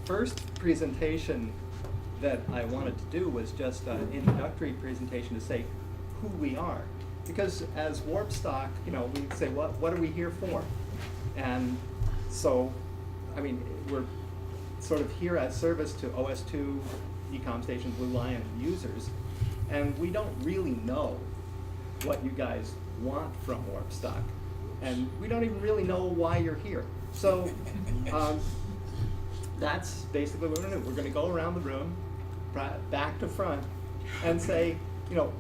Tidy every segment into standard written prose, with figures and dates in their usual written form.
first presentation that I wanted to do was just an introductory presentation to say who we are. Because as Warpstock, you know, we say, what are we here for? And so, I mean, we're sort of here as service to OS2, Ecom Station, Blue Lion users, and we don't really know what you guys want from Warpstock. And we don't even really know why you're here. So that's basically what we're going to do. We're going to go around the room, back to front, and say, you know,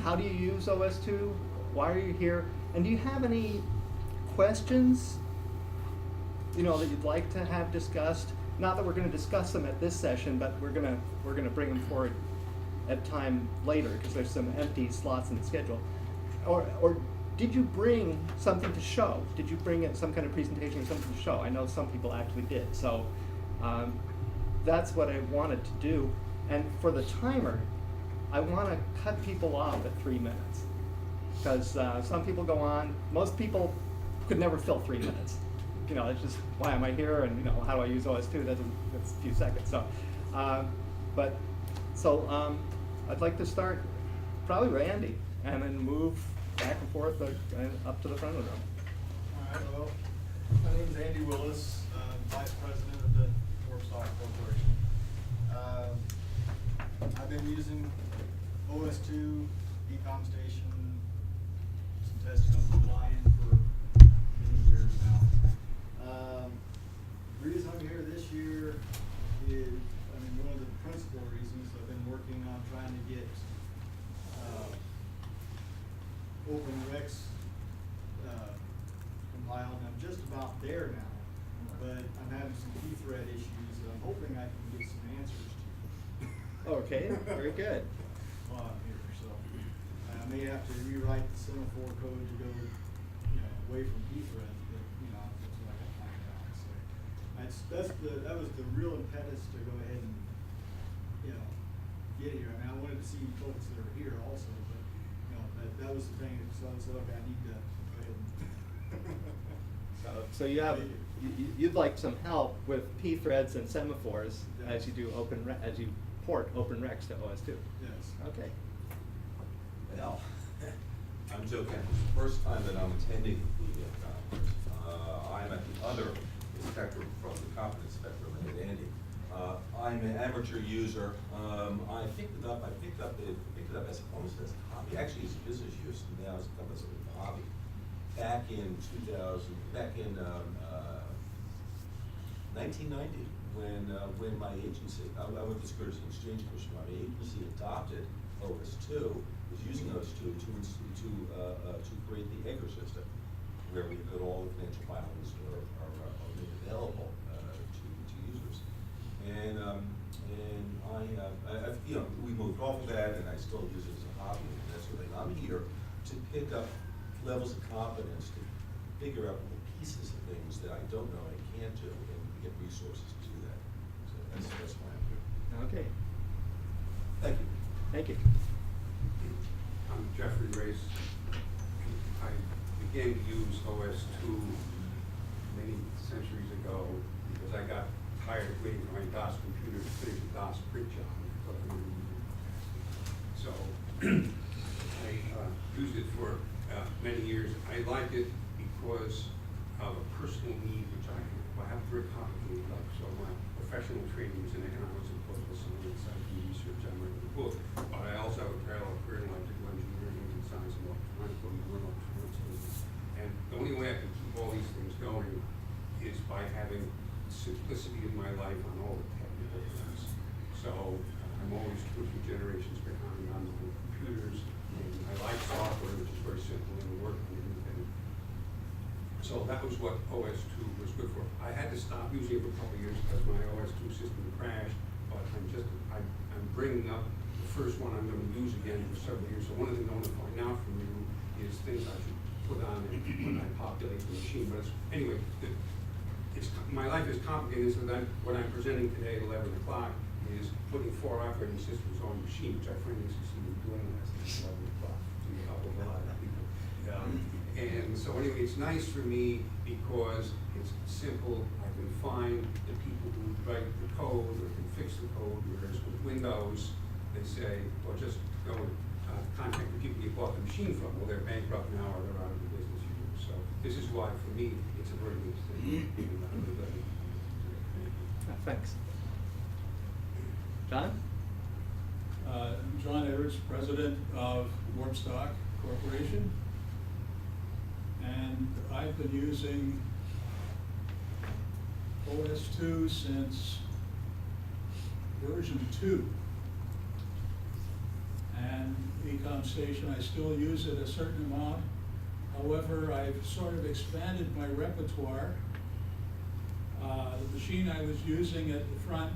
how do you use OS2? Why are you here? And do you have any questions, you know, that you'd like to have discussed? Not that we're going to discuss them at this session, but we're going to bring them forward at time later because there's some empty slots in the schedule. Or did you bring something to show? Did you bring in some kind of presentation or something to show? I know some people actually did. So that's what I wanted to do. And for the timer, I want to cut people off at 3 minutes. Because some people go on, most people could never fill 3 minutes. You know, it's just, why am I here? And, you know, how do I use OS2? That's a few seconds. So, I'd like to start probably with Andy and then move back and forth up to the front of the room. All right, well, my name is Andy Willis, Vice President of the Warpstock Corporation. I've been using OS2, Ecom Station, some testing on Blue Lion for many years now. The reason I'm here this year is, one of the principal reasons I've been working on trying to get OpenRex compiled. I'm just about there now, but I'm having some key thread issues that I'm hoping I can get some answers to. Okay, very good. While I'm here, so I may have to rewrite the semaphore code to go, away from key threads, but that's what I got to find out. So that was the real impetus to go ahead and get here. I wanted to see folks that are here also, but that was the thing. So I said, okay, I need to go ahead and. So you'd like some help with p threads and semaphores as you do as you port OpenRex to OS2. Yes. Okay. Well, I'm Joe Kent. It's the first time that I'm attending the conference. I'm at the other spectrum from the confidence spectrum at Andy. I'm an amateur user. I picked it up as almost as a hobby. Actually, it's a business use. Now it's become as a hobby. Back in 1990, when my agency, I went to Securities and Exchange Commission. My agency adopted OS2, was using OS2 to create the Edgar system, where we put all the financial filings are made available to users. And we moved off of that, and I still use it as a hobby and that sort of thing. I'm here to pick up levels of competence to figure out little pieces of things that I don't know I can't do, and get resources to do that. So that's why I'm here. Okay. Thank you. Thank you. I'm Jeffrey Race. I began to use OS2 many centuries ago because I got tired of waiting for my DOS computer to finish the DOS print job. So I used it for many years. I liked it because of a personal need, which I have very complicated life. So my professional training was in economics and political science. I do research. I'm writing a book. But I also have a parallel career in electrical engineering and science and electronics. And the only way I can keep all these things going is by having simplicity in my life on all the technical things. So I'm always 2 or 3 generations behind on the computers, and I like software, which is very simple and working and everything. So that was what OS2 was good for. I had to stop using it for a couple of years because my OS2 system crashed, but I'm bringing up the first one I'm going to use again for several years. So one of the things I want to find out from you is things I should put on it when I populate the machine. But anyway, my life is complicated, so that what I'm presenting today at 11 o'clock is putting 4 operating systems on a machine, which I frankly succeeded in doing last night at 11 o'clock to help a lot of people. And so anyway, it's nice for me because it's simple. I can find the people who write the code or can fix the code, whereas with Windows, they say, well, just go and contact the people you bought the machine from. Well, they're bankrupt now or they're out of the business you do. So this is why, for me, it's a very good thing. Thanks. John? John Ayers, president of Warpstock Corporation. And I've been using OS2 since version 2. And Ecom Station, I still use it a certain amount. However, I've sort of expanded my repertoire. The machine I was using at the front,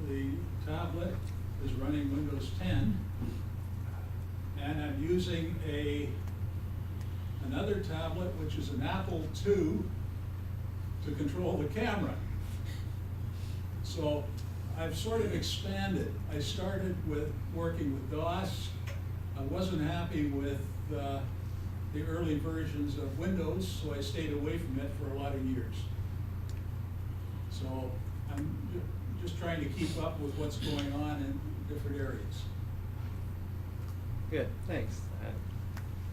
the tablet, is running Windows 10. And I'm using another tablet, which is an Apple II, to control the camera. So I've sort of expanded. I started with working with DOS. I wasn't happy with the early versions of Windows, so I stayed away from it for a lot of years. So I'm just trying to keep up with what's going on in different areas. Good, thanks. I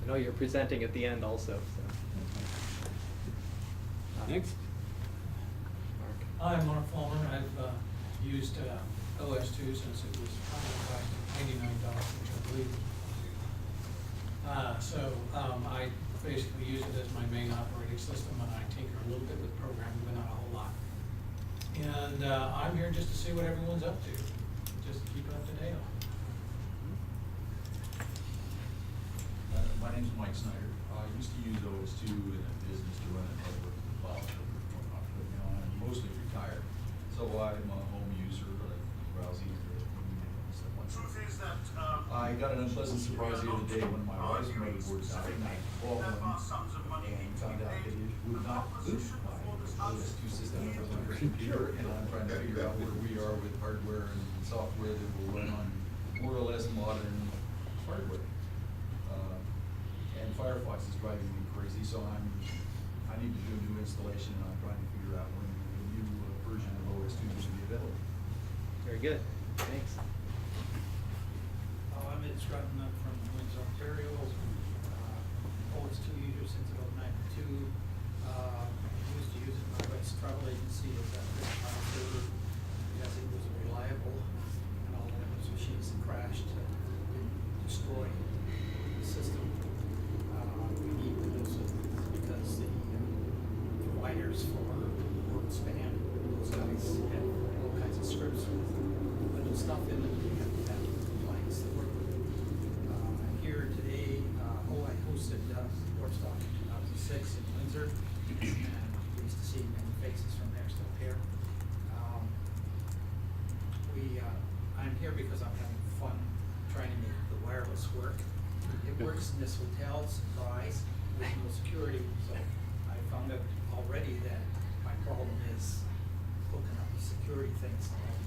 know you're presenting at the end also, so. Next. Mark. I'm Mark Fulmer. I've used OS2 since it was probably $89, which I believe. I basically use it as my main operating system, and I tinker a little bit with programming, but not a whole lot. And I'm here just to see what everyone's up to, just to keep up to date on. My name's Mike Snyder. I used to use OS2 in a business to run a network in the cloud, but now I'm mostly retired. So I'm a home user, but I browse easily and stuff like that. I got an unpleasant surprise the other day when my wife's motherboard died, and I called them and found out that it would not boot my OS2 system on my computer, and I'm trying to figure out where we are with hardware and software that will run on more or less modern hardware. And Firefox is driving me crazy, so I need to do a new installation, and I'm trying to figure out when the new version of OS2 should be available. Very good, thanks. I'm Ed Scruton, I'm from Windsor, Ontario. OS2 user since about '92. Used to use it in my wife's travel agency as a server because it was reliable, and all the Windows machines that crashed didn't destroy the system. We need Windows because the providers for WorkSpan, those guys have all kinds of scripts with Windows stuff in them. You have to have clients that work with it. I'm here today. I hosted Warpstock in 2006 in Windsor, and pleased to see many faces from there still here. I'm here because I'm having fun trying to make the wireless work. It works in this hotel, surprise, with no security, so I found out already that my problem is hooking up the security things. So I'll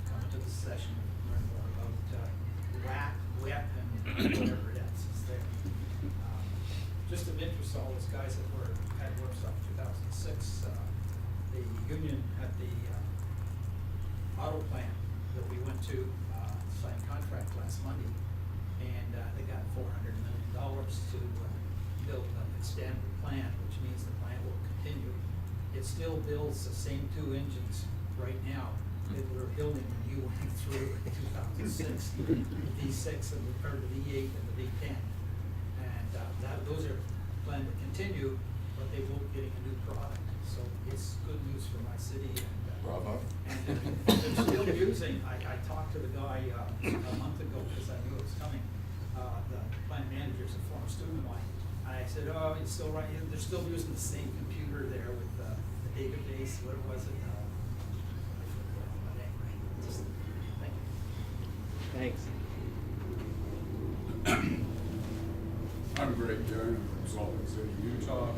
come to the session and learn more about WAP, and whatever else is there. Just of interest to all those guys that were at Warpstock 2006, the union had the auto plant that we went to sign contract last Monday, and they got $400 million to build an extended plant, which means the plant will continue. It still builds the same 2 engines right now that we were building when you went through in 2006, the D6 and the D8 and the D10. And those are planned to continue, but they will be getting a new product. So it's good news for my city. And Bravo. and they're still using, I talked to the guy a month ago because I knew it was coming. The plant manager is a former student of mine. And I said, oh, it's still right. They're still using the same computer there with the database, what was it? But anyway, just, thank you. Thanks. I'm Greg Young, from Salt Lake City, Utah. I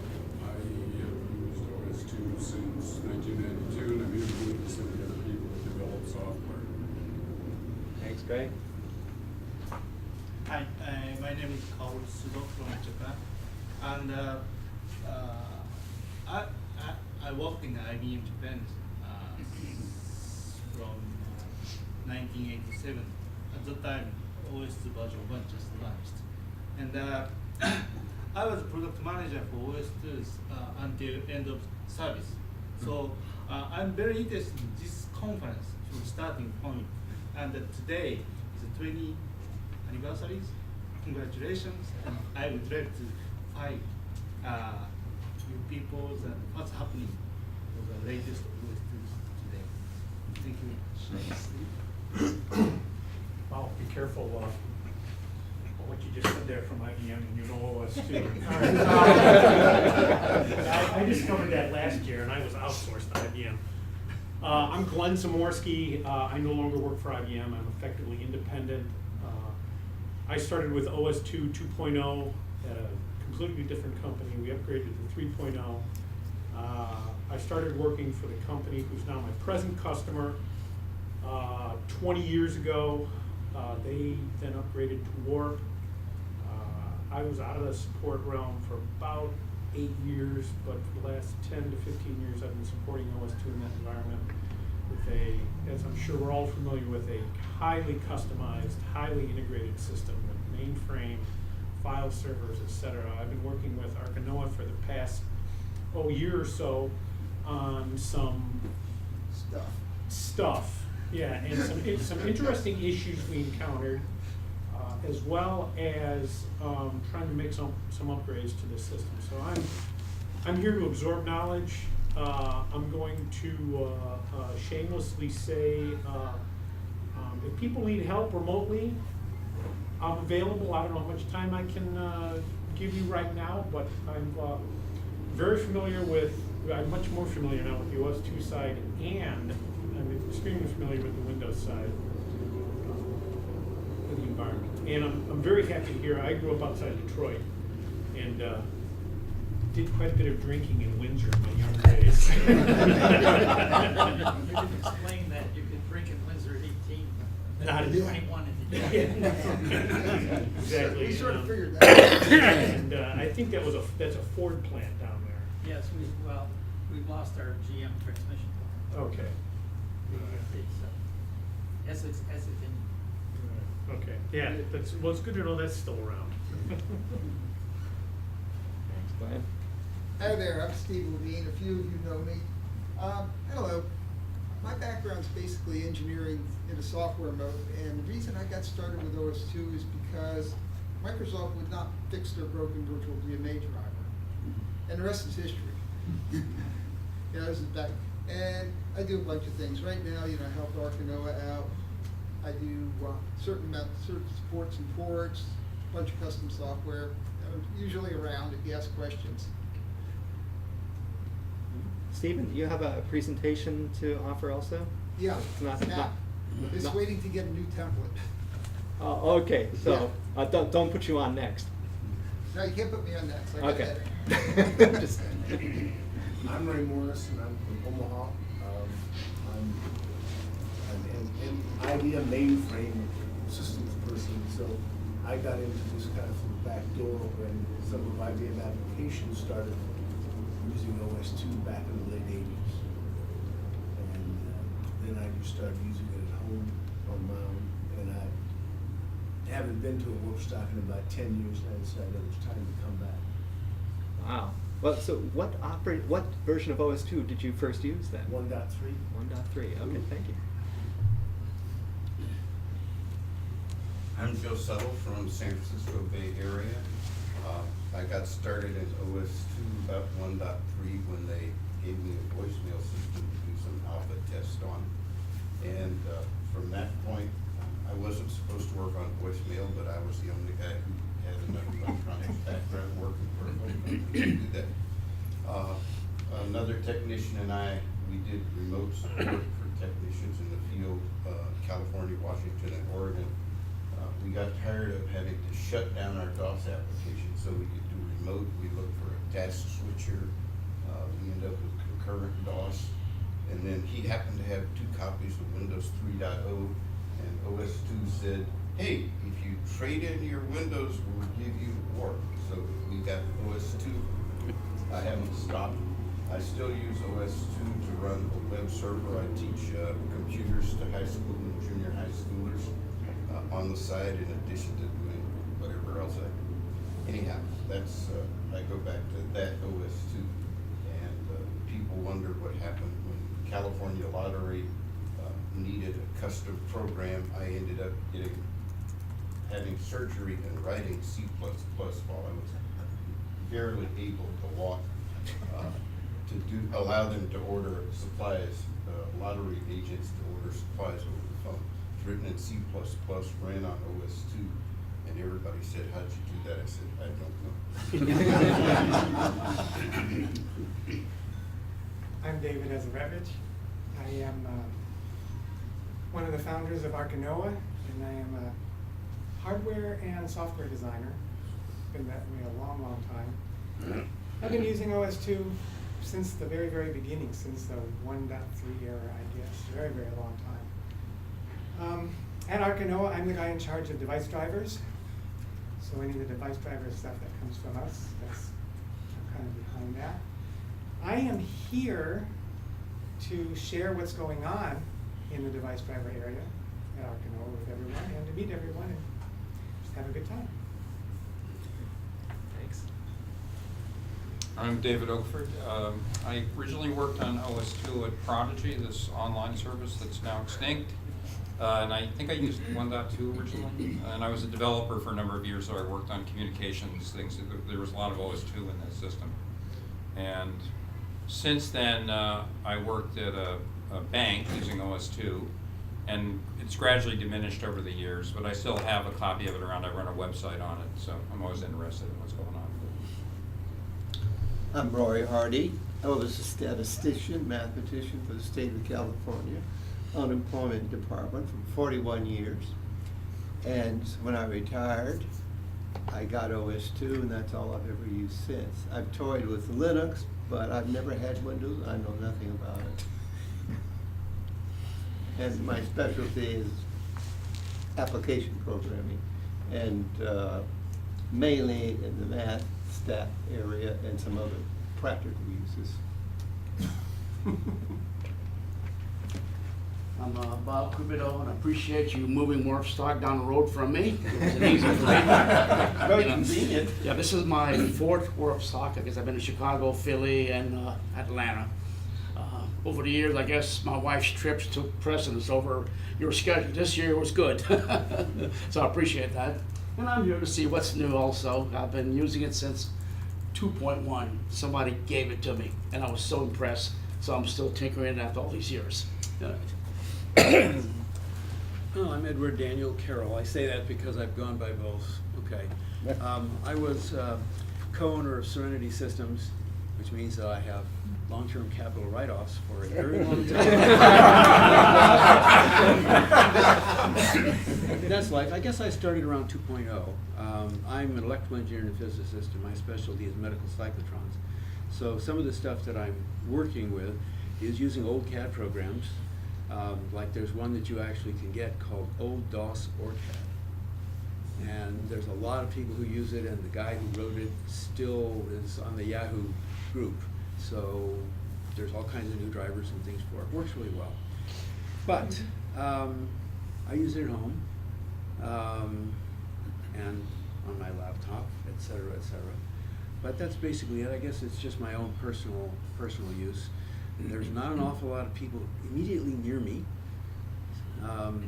have used OS2 since 1992, and I'm interviewing some of the other people that develop software. Thanks, Greg. Hi, my name is Kaoru Sudo from Japan, and I worked in IBM Japan 1987. At that time, OS version 1 just launched. And I was product manager for OS2 until end of service. So I'm very interested in this conference from starting point. And today is the 20 anniversaries. Congratulations. And I would like to find you people and what's happening with the latest OS2 today. Thank you. Well, be careful what you just said there from IBM, and you know us too. I discovered that last year, and I was outsourced to IBM. I'm Glenn Zamorski. I no longer work for IBM. I'm effectively independent. I started with OS2 2.0 at a completely different company. We upgraded to 3.0. I started working for the company who's now my present customer 20 years ago. They then upgraded to Warp. I was out of the support realm for about 8 years, but for the last 10 to 15 years I've been supporting OS2 in that environment with as I'm sure we're all familiar with, a highly customized, highly integrated system with mainframe, file servers, etc. I've been working with OConnor for the past year or so on some stuff. Yeah, and some interesting issues we encountered, as well as trying to make some upgrades to the system. So I'm here to absorb knowledge. I'm going to shamelessly say, if people need help remotely, I'm available. I don't know how much time I can give you right now, but I'm very familiar with, I'm much more familiar now with the OS2 side, and I'm extremely familiar with the Windows side of the environment. And I'm very happy here. I grew up outside Detroit and did quite a bit of drinking in Windsor in my younger days. You didn't explain that you could drink in Windsor at 18, but Not you at- 21 Yeah. Exactly. We sort of figured that out. And I think that's a Ford plant down there. Yes, we've lost our GM transmission. Okay. It's Essington. Okay. Yeah. Well, it's good to know that's still around. Thanks, Glenn. Hi there, I'm Steve Levine. A few of you know me. Hello. My background's basically engineering in a software mode, and the reason I got started with OS2 is because Microsoft would not fix their broken virtual DMA driver. And the rest is history. This is back. And I do a bunch of things. Right now, I help OConnor out. I do certain supports and ports, a bunch of custom software. I'm usually around if you ask questions. Stephen, you have a presentation to offer also? Yeah, Not- now, just not- waiting to get a new template. Oh, okay. So don't put you on next. No, you can't put me on that, so I got Okay. that. Just- I'm Ray Morris, and I'm from Omaha. I'm an IBM mainframe systems person, so I got into this kind of from the back door when some of IBM applications started using OS2 back in the late 80s. And then I just started using it at home on my own, and I haven't been to a work stock in about 10 years, and I decided it was time to come back. Wow. Well, so what version of OS2 did you first use then? 1.3. 1.3. Okay, thank you. I'm Joe Settle from San Francisco Bay Area. I got started in OS2 about 1.3 when they gave me a voicemail system to do some alpha tests on. And from that point, I wasn't supposed to work on voicemail, but I was the only guy who had enough electronics background working for a phone company to do that. Another technician and we did remote support for technicians in the field, California, Washington, and Oregon. We got tired of having to shut down our DOS application so we could do remote. We looked for a task switcher. We ended up with concurrent DOS. And then he happened to have 2 copies of Windows 3.0, and OS2 said, hey, if you trade in your Windows, we'll give you Warp. So we got OS2. I haven't stopped. I still use OS2 to run a web server. I teach computers to high school and junior high school on the side in addition to doing whatever else anyhow, that's, I go back to that OS2. And people wonder what happened when California Lottery needed a custom program. I ended up having surgery and writing C++ while I was barely able to walk, to allow them to order supplies, lottery agents to order supplies over the phone. It's written in C++, ran on OS2, and everybody said, "How'd you do that?" I said, "I don't know." I'm David Ezerevich. I am one of the founders of Arkanoa, and I am a hardware and software designer. Been that way a long, long time. I've been using OS2 since the very, very beginning, since the 1.3 era, I guess. Very, very long time. At Arkanoa, I'm the guy in charge of device drivers. So any of the device driver stuff that comes from us, I'm kind of behind that. I am here to share what's going on in the device driver area at Arkanoa with everyone, and to meet everyone and just have a good time. Thanks. I'm David Oakford. I originally worked on OS2 at Prodigy, this online service that's now extinct. And I think I used 1.2 originally. And I was a developer for a number of years, so I worked on communications things. There was a lot of OS2 in that system. And since then, I worked at a bank using OS2, and it's gradually diminished over the years, but I still have a copy of it around. I run a website on it, so I'm always interested in what's going on. I'm Rory Hardy. I was a statistician, mathematician for the state of California, unemployment department for 41 years. And when I retired, I got OS2, and that's all I've ever used since. I've toyed with Linux, but I've never had Windows. I know nothing about it. And my specialty is application programming, and mainly in the math, stat area, and some other practical uses. I'm Bob Cupido, and I appreciate you moving more stock down the road from me. It was an easy thing. Very convenient. Yeah, this is my fourth Warp stock because I've been to Chicago, Philly, and Atlanta. Over the years, I guess my wife's trips took precedence over your schedule. This year was good, so I appreciate that. And I'm here to see what's new also. I've been using it since 2.1. Somebody gave it to me, and I was so impressed, so I'm still tinkering after all these years. Oh, I'm Edward Daniel Carroll. I say that because I've gone by both. Okay. I was co-owner of Serenity Systems, which means that I have long-term capital write-offs for a very long time. That's life. I guess I started around 2.0. I'm an electrical engineer and a physicist, and my specialty is medical cyclotrons. So some of the stuff that I'm working with is using old CAD programs. Like there's one that you actually can get called Old DOS OrCAD. And there's a lot of people who use it, and the guy who wrote it still is on the Yahoo group. So there's all kinds of new drivers and things for it. Works really well. But I use it at home and on my laptop, et cetera, et cetera. But that's basically it. I guess it's just my own personal use. And there's not an awful lot of people immediately near me. The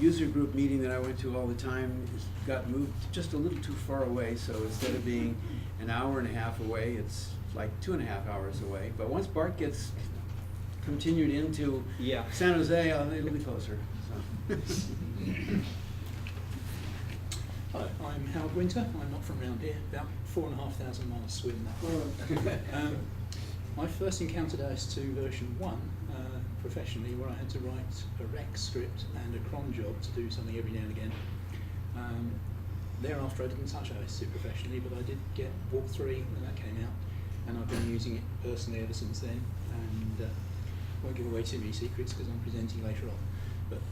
user group meeting that I went to all the time got moved just a little too far away, so instead of being an hour and a half away, it's like 2.5 hours away. But once BART gets continued into San Jose, it'll be closer. So. Hello, I'm Howard Winter. I'm not from around here, about 4,500 miles swim that. I first encountered OS2 version 1 professionally, where I had to write a rec script and a cron job to do something every now and again. Thereafter I didn't touch OS2 professionally, but I did get Warp 3 when that came out, and I've been using it personally ever since then, and won't give away too many secrets because I'm presenting later on. But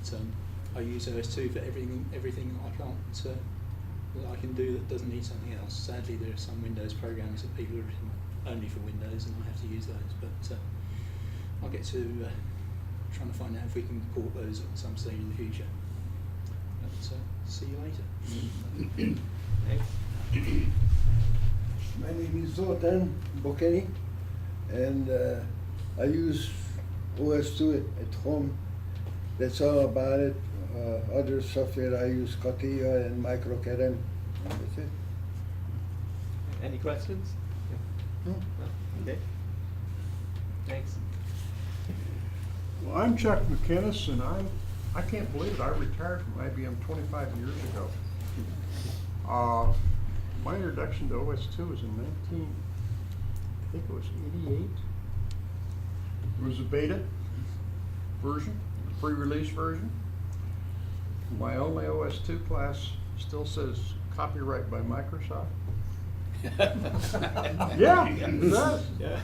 I use OS2 for everything that I can't, that I can do that doesn't need something else. Sadly, there are some Windows programs that people have written only for Windows, and I have to use those. But I'll get to trying to find out if we can port those at some stage in the future. But see you later. Thanks. My name is Zoltan Bokeni, and I use OS2 at home. That's all about it. Other software I use Katia and MicroCAD. That's it. Any questions? No. No? Okay. Thanks. Well, I'm Chuck McInnes, and I can't believe it. I retired from IBM 25 years ago. My introduction to OS2 was in I think it was 88. It was a beta version, a pre-release version. My only OS2 class still says copyright by Microsoft. Yeah, it does. Yeah.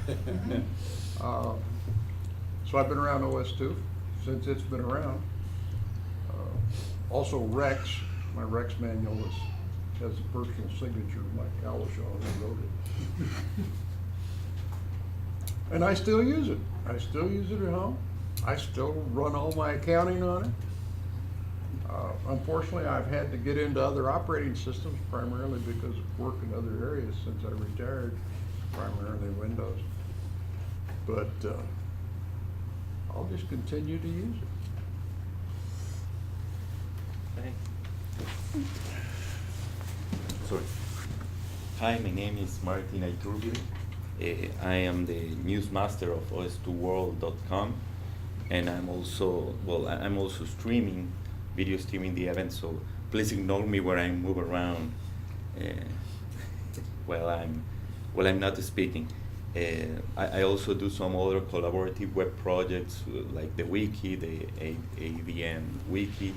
So I've been around OS2 since it's been around. Also Rex, my Rex manual has a personal signature of Mike Cowlishaw who wrote it. And I still use it. I still use it at home. I still run all my accounting on it. Unfortunately, I've had to get into other operating systems primarily because of work in other areas since I retired, primarily Windows. But I'll just continue to use it. Thanks. Sorry. Hi, my name is Martin Iturbide. I am the newsmaster of os2world.com, and I'm also streaming, video streaming the event. So please ignore me where I move around while I'm not speaking. I also do some other collaborative web projects like the wiki, the ADM wiki.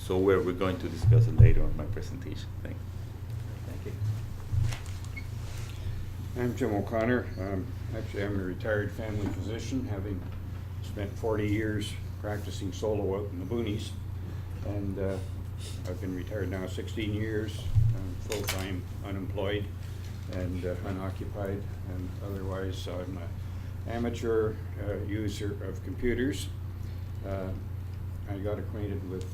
So we're going to discuss it later on my presentation. Thank you. I'm Jim O'Connor. Actually, I'm a retired family physician, having spent 40 years practicing solo out in the boonies. And I've been retired now 16 years. I'm full-time unemployed and unoccupied, and otherwise I'm an amateur user of computers. I got acquainted with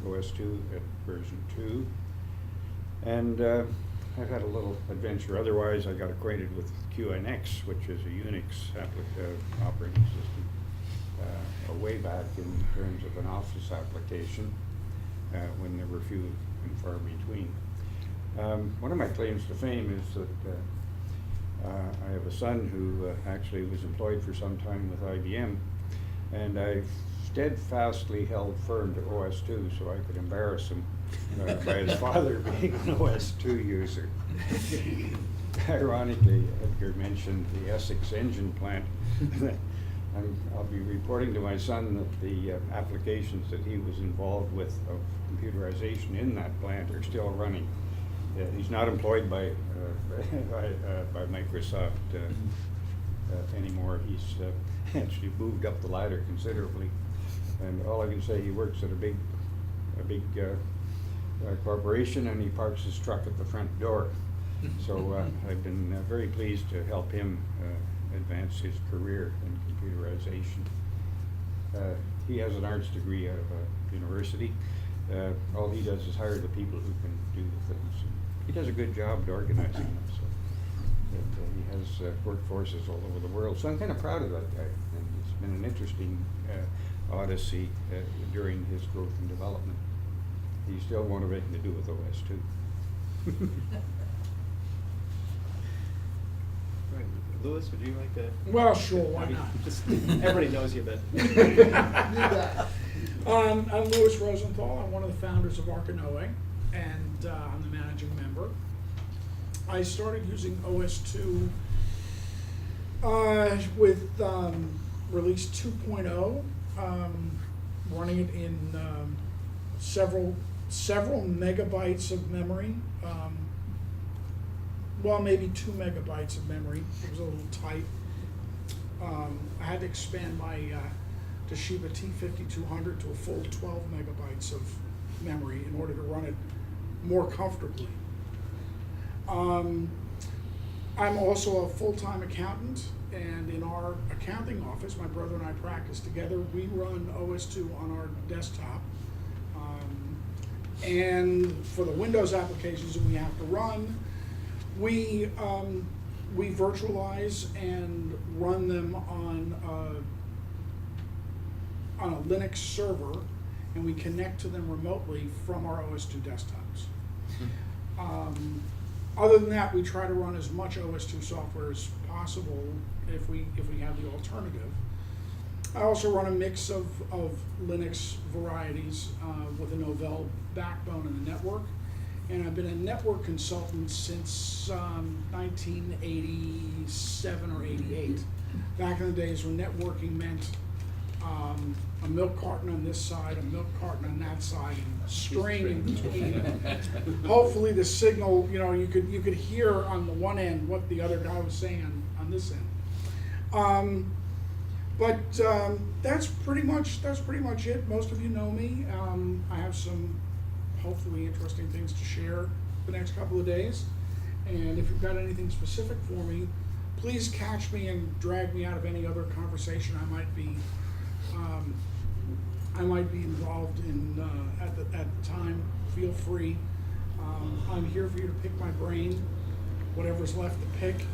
OS2 at version 2, and I've had a little adventure. Otherwise, I got acquainted with QNX, which is a Unix operating system, way back in terms of an office application, when there were few and far between. One of my claims to fame is that I have a son who actually was employed for some time with IBM, and I steadfastly held firm to OS2 so I could embarrass him by his father being an OS2 user. Ironically, Edgar mentioned the Essex engine plant. I'll be reporting to my son that the applications that he was involved with of computerization in that plant are still running. He's not employed by Microsoft anymore. He's actually moved up the ladder considerably, and all I can say, he works at a big corporation, and he parks his truck at the front door. So I've been very pleased to help him advance his career in computerization. He has an arts degree out of a university. All he does is hire the people who can do the things. He does a good job at organizing them. So he has workforces all over the world. So I'm kind of proud of that guy. And it's been an interesting odyssey during his growth and development. He still won't have anything to do with OS2. Right. Louis, would you like to? Well, sure, why not? Just everybody knows you, but. I'm Louis Rosenthal. I'm one of the founders of OConnor, and I'm the managing member. I started using OS2 with release 2.0, running it in several megabytes of memory. Well, maybe 2 megabytes of memory. It was a little tight. I had to expand my Toshiba T5200 to a full 12 megabytes of memory in order to run it more comfortably. I'm also a full-time accountant, and in our accounting office, my brother and I practice together. We run OS2 on our desktop. And for the Windows applications that we have to run, we virtualize and run them on a Linux server, and we connect to them remotely from our OS2 desktops. Other than that, we try to run as much OS2 software as possible if we have the alternative. I also run a mix of Linux varieties with a Novell backbone in the network. And I've been a network consultant since 1987 or 88. Back in the days when networking meant a milk carton on this side, a milk carton on that side, and string in between. Hopefully the signal, you could hear on the one end what the other guy was saying on this end. But that's pretty much it. Most of you know me. I have some hopefully interesting things to share the next couple of days. And if you've got anything specific for me, please catch me and drag me out of any other conversation I might be involved in at the time. Feel free. I'm here for you to pick my brain, whatever's left to pick.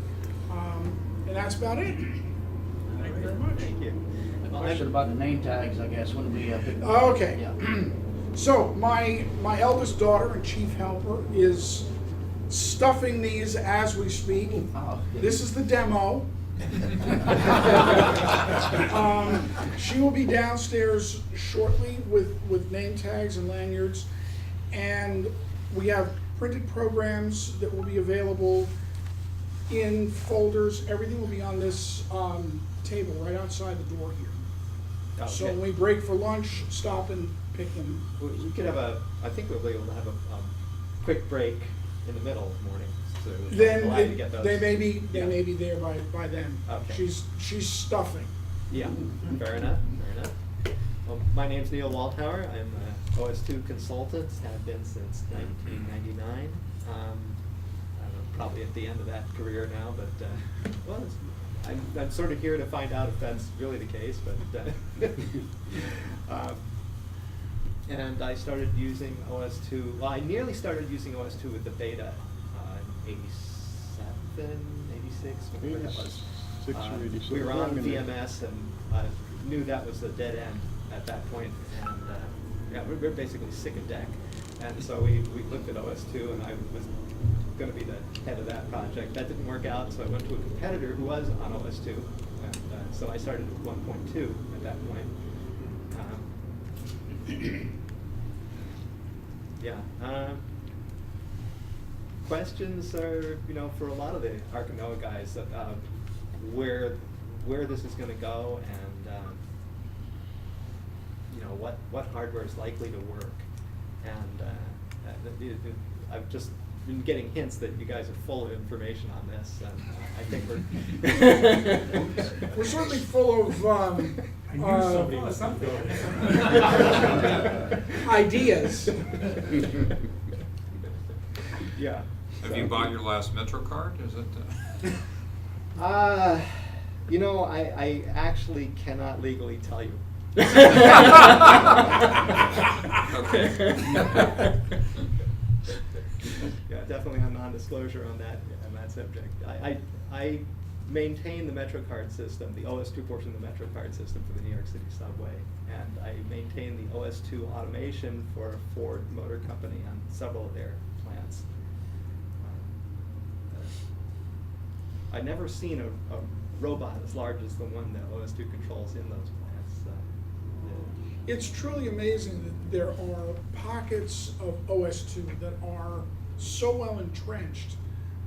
And that's about it. Thank you very much. Thank you. Question about the name tags, I guess, when we pick them. Okay. Yeah. So my eldest daughter and chief helper is stuffing these as we speak. Oh, okay. This is the demo. She will be downstairs shortly with name tags and lanyards, and we have printed programs that will be available in folders. Everything will be on this table right outside the door here. Okay. So when we break for lunch, stop and pick them. We could have I think we'll be able to have a quick break in the middle of the morning. So Then allow you to get those. they may be there by then. Okay. She's stuffing. Yeah, fair enough. Well, my name's Neil Walthour. I'm an OS2 consultant, have been since 1999. I'm probably at the end of that career now, but I'm sort of here to find out if that's really the case. But and I started using OS2. Well, I nearly started using OS2 with the beta in 87, 86, whatever that was. 86 or 87. We were on VMS and knew that was a dead end at that point, and yeah, we're basically sick of DEC. And so we looked at OS2, and I was going to be the head of that project. That didn't work out, so I went to a competitor who was on OS2, and so I started with 1.2 at that point. Questions are, for a lot of the Arkanoa guys, where this is going to go, and what hardware is likely to work. And I've just been getting hints that you guys are full of information on this, and I think we're certainly full of ideas. Yeah. Have you bought your last Metro card? Is it? I actually cannot legally tell you. Okay. Yeah, definitely a non-disclosure on that subject. I maintain the MetroCard system, the OS2 portion of the MetroCard system for the New York City subway, and I maintain the OS2 automation for Ford Motor Company on several of their plants. I've never seen a robot as large as the one that OS2 controls in those plants. It's truly amazing that there are pockets of OS2 that are so well entrenched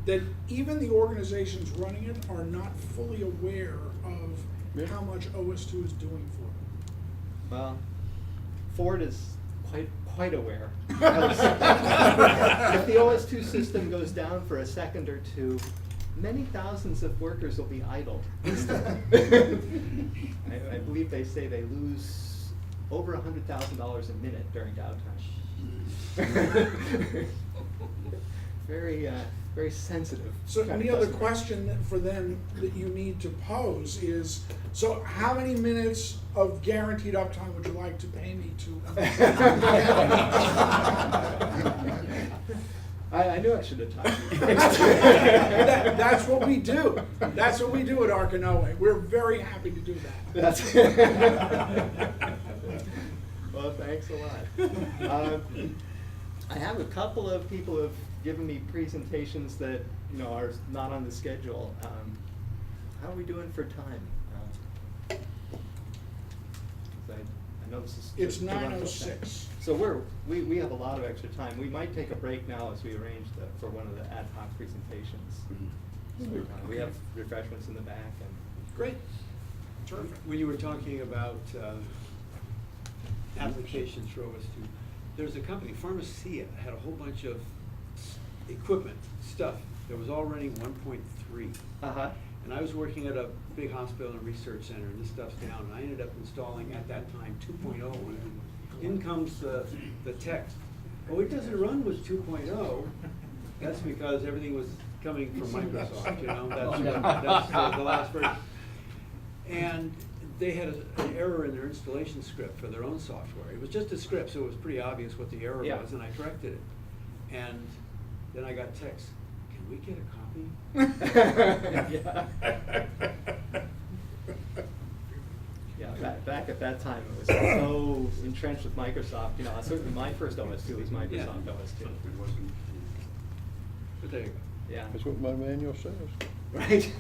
that even the organizations running it are not fully aware of how much OS2 is doing for them. Well, Ford is quite aware. If the OS2 system goes down for a second or two, many thousands of workers will be idled. I believe they say they lose over $100,000 a minute during downtime. Very very sensitive. So kind of the other customer. question for them that you need to pose is, so how many minutes of guaranteed uptime would you like to pay me to? I knew I should have talked. That's what we do. That's what we do at Arkanoe. We're very happy to do that. That's well, thanks a lot. I have a couple of people who have given me presentations that are not on the schedule. How are we doing for time? 'Cause I know this is It's to run till 9:06. 10. So we have a lot of extra time. We might take a break now as we arrange for one of the ad hoc presentations. So, we have refreshments in the back and. Great. Terrific. When you were talking about applications for OS2, there's a company, Pharmacia, had a whole bunch of equipment, stuff, that was all running 1.3. Uh-huh. And I was working at a big hospital and research center, and this stuff's down, and I ended up installing, at that time, 2.0. And in comes the text, oh, it doesn't run with 2.0. That's because everything was coming from Microsoft, that's the last version. And they had an error in their installation script for their own software. It was just a script, so it was pretty obvious what the error was, and I corrected it. And then I got text, can we get a copy? Yeah, back at that time, it was so entrenched with Microsoft. Certainly my first OS2 was Microsoft OS2. But there you go. Yeah. That's what my manual says. Right.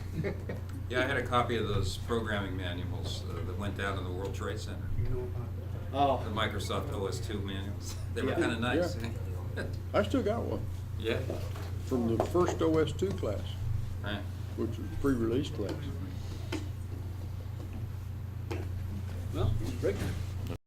Yeah, I had a copy of those programming manuals that went down in the World Trade Center. You know about that? Oh. The Microsoft OS2 manuals. They were Yeah. kind of nice. Yeah. I still got one. Yeah. From the first OS2 class, Right. which was pre-release class. Well, Rick,